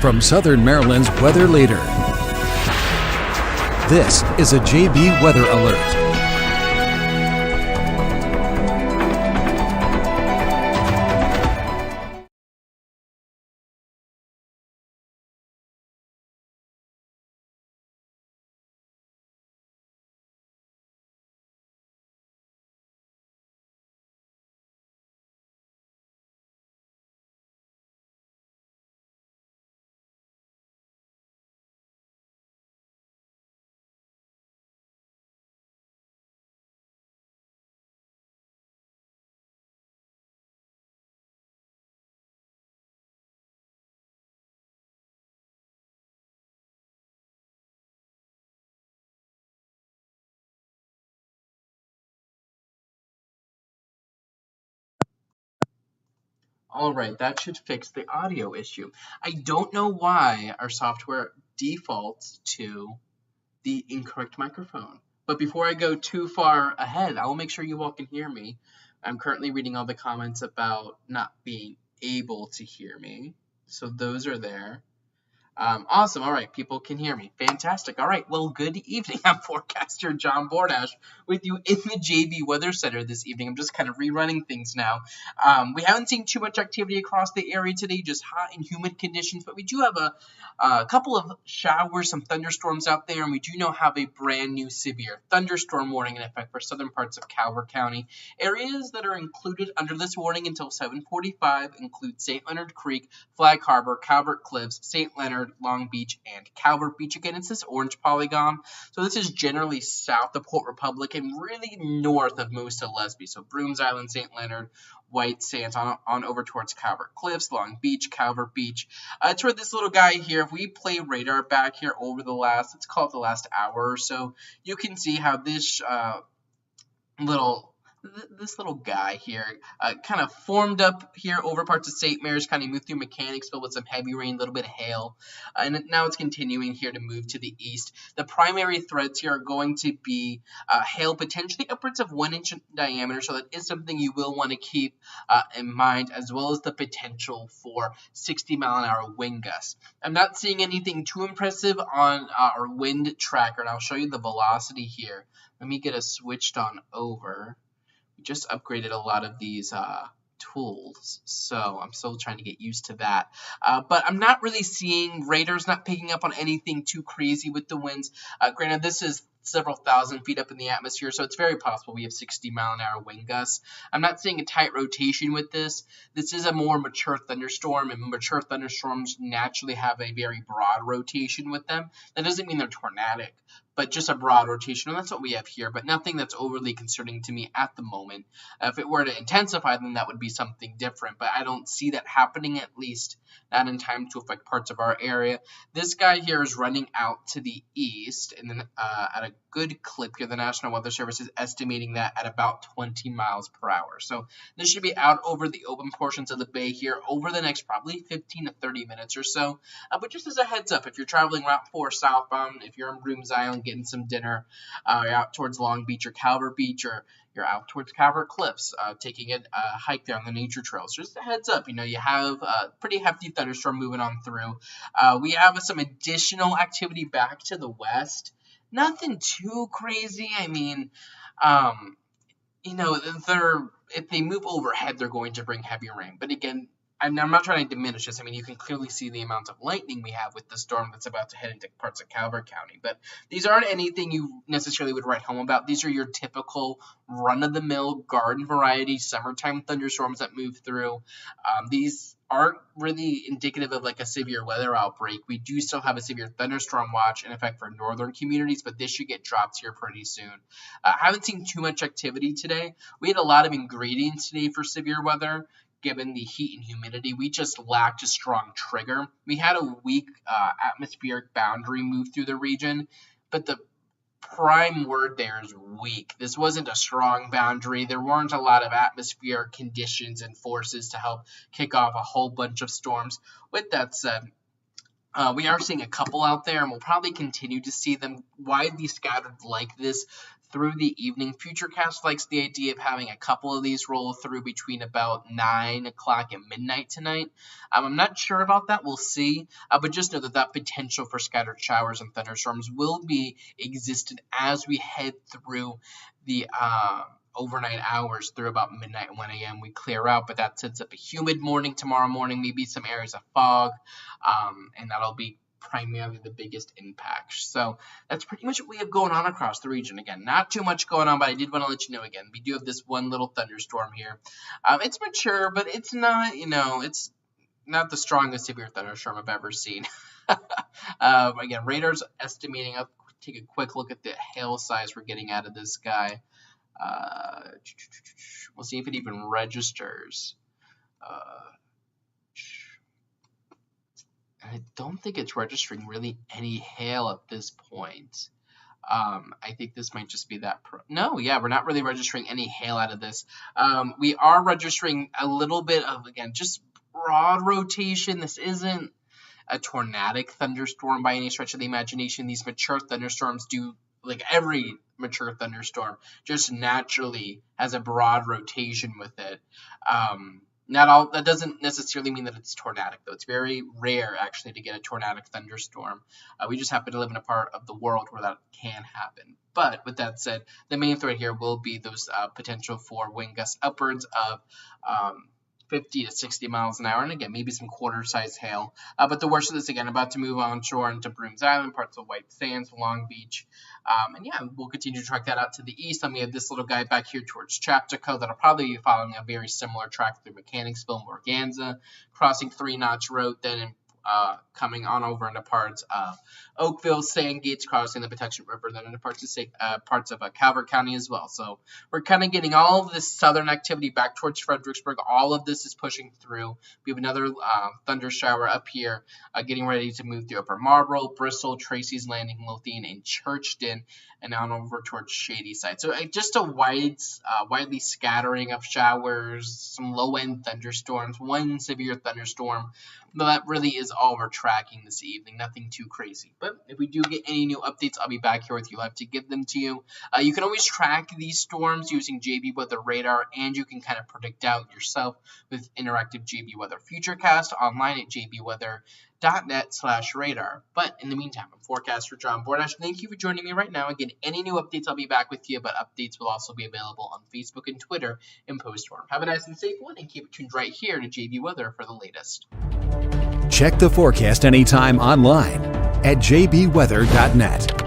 from Southern Maryland's weather leader. This is a JB Weather Alert. All right, that should fix the audio issue. I don't know why our software defaults to the incorrect microphone. But before I go too far ahead, I will make sure you all can hear me. I'm currently reading all the comments about not being able to hear me. So those are there. Awesome. All right, people can hear me. Fantastic. All right, well, good evening. I'm Forecaster John Bordash with you in the JB Weather Center this evening. I'm just kind of rerunning things now. We haven't seen too much activity across the area today, just hot and humid conditions, but we do have a couple of showers, some thunderstorms out there, and we do now have a brand new severe thunderstorm warning in effect for southern parts of Calvert County. Areas that are included under this warning until 7:45 include St. Leonard Creek, Flag Harbor, Calvert Cliffs, St. Leonard, Long Beach, and Calvert Beach. Again, it's this orange polygon. So this is generally south of Port Republic and really north of most of Lesby. So Brooms Island, St. Leonard, White Sands on over towards Calvert Cliffs, Long Beach, Calvert Beach. It's where this little guy here, if we play radar back here over the last, let's call it the last hour or so, you can see how this little guy here kind of formed up here over parts of St. Mary's County, moved through Mechanicsville with some heavy rain, a little bit of hail, and now it's continuing here to move to the east. The primary threats here are going to be hail, potentially upwards of 1 inch in diameter, so that is something you will want to keep in mind, as well as the potential for 60-mile-an-hour wind gusts. I'm not seeing anything too impressive on our wind tracker, and I'll show you the velocity here. Let me get us switched on over. We just upgraded a lot of these tools, so I'm still trying to get used to that. But I'm not really seeing, radar's not picking up on anything too crazy with the winds. Granted, this is several thousand feet up in the atmosphere, so it's very possible we have 60-mile-an-hour wind gusts. I'm not seeing a tight rotation with this. This is a more mature thunderstorm, and mature thunderstorms naturally have a very broad rotation with them. That doesn't mean they're tornadic, but just a broad rotation, and that's what we have here, but nothing that's overly concerning to me at the moment. If it were to intensify, then that would be something different, but I don't see that happening, at least not in time to affect parts of our area. This guy here is running out to the east, and then at a good clip here, the National Weather Service is estimating that at about 20 miles per hour. So this should be out over the open portions of the bay here over the next probably 15 to 30 minutes or so. But just as a heads up, if you're traveling Route 4 southbound, if you're in Brooms Island getting some dinner, you're out towards Long Beach or Calvert Beach, or you're out towards Calvert Cliffs, taking a hike there on the nature trails. Just a heads up, you have a pretty hefty thunderstorm moving on through. We have some additional activity back to the west. Nothing too crazy. I mean, if they move overhead, they're going to bring heavy rain. But again, I'm not trying to diminish this. I mean, you can clearly see the amount of lightning we have with the storm that's about to head into parts of Calvert County. But these aren't anything you necessarily would write home about. These are your typical run-of-the-mill garden variety summertime thunderstorms that move through. These aren't really indicative of like a severe weather outbreak. We do still have a severe thunderstorm watch in effect for northern communities, but this should get dropped here pretty soon. I haven't seen too much activity today. We had a lot of ingredients today for severe weather. Given the heat and humidity, we just lacked a strong trigger. We had a weak atmospheric boundary move through the region, but the prime word there is weak. This wasn't a strong boundary. There weren't a lot of atmospheric conditions and forces to help kick off a whole bunch of storms. With that said, we are seeing a couple out there, and we'll probably continue to see them widely scattered like this through the evening. Futurecast likes the idea of having a couple of these roll through between about 9 o'clock and midnight tonight. I'm not sure about that. We'll see. But just know that potential for scattered showers and thunderstorms will be existent as we head through the overnight hours through about midnight and 1 a.m. We clear out, but that sets up a humid morning tomorrow morning, maybe some areas of fog, and that'll be primarily the biggest impact. So that's pretty much what we have going on across the region. Again, not too much going on, but I did want to let you know again, we do have this one little thunderstorm here. It's mature, but it's not, it's not the strongest severe thunderstorm I've ever seen. Again, radar's estimating, I'll take a quick look at the hail size we're getting out of this guy. We'll see if it even registers. I don't think it's registering really any hail at this point. I think this might just be that. No, yeah, we're not really registering any hail out of this. We are registering a little bit of, again, just broad rotation. This isn't a tornadic thunderstorm by any stretch of the imagination. These mature thunderstorms do, like every mature thunderstorm, just naturally has a broad rotation with it. That doesn't necessarily mean that it's tornadic, though. It's very rare, actually, to get a tornadic thunderstorm. We just happen to live in a part of the world where that can happen. But with that said, the main threat here will be those potential for wind gusts upwards of 50 to 60 miles an hour, and again, maybe some quarter-size hail. But the worst of this, again, about to move onshore into Brooms Island, parts of White Sands, Long Beach. And yeah, we'll continue to track that out to the east. And we have this little guy back here towards Chaptico that'll probably be following a very similar track through Mechanicsville, Morganza, crossing 3 Notch Road, then coming on over into parts of Oakville, Sandgates, crossing the Patuxent River, then into parts of Calvert County as well. So we're kind of getting all of this southern activity back towards Fredericksburg. All of this is pushing through. We have another thunder shower up here, getting ready to move through Upper Marlboro, Bristol, Tracy's Landing, Lothian, and Churchton, and on over towards Shadyside. So just a widely scattering of showers, some low-end thunderstorms, one severe thunderstorm. But that really is all we're tracking this evening. Nothing too crazy. But if we do get any new updates, I'll be back here with you live to give them to you. You can always track these storms using JB Weather Radar, and you can kind of predict out yourself with interactive JB Weather Futurecast online at jbweather.net/radar. But in the meantime, I'm Forecaster John Bordash. Thank you for joining me right now. Again, any new updates, I'll be back with you, but updates will also be available on Facebook and Twitter in post-storm. Have a nice and safe one, and keep it tuned right here to JB Weather for the latest. Check the forecast anytime online at jbweather.net.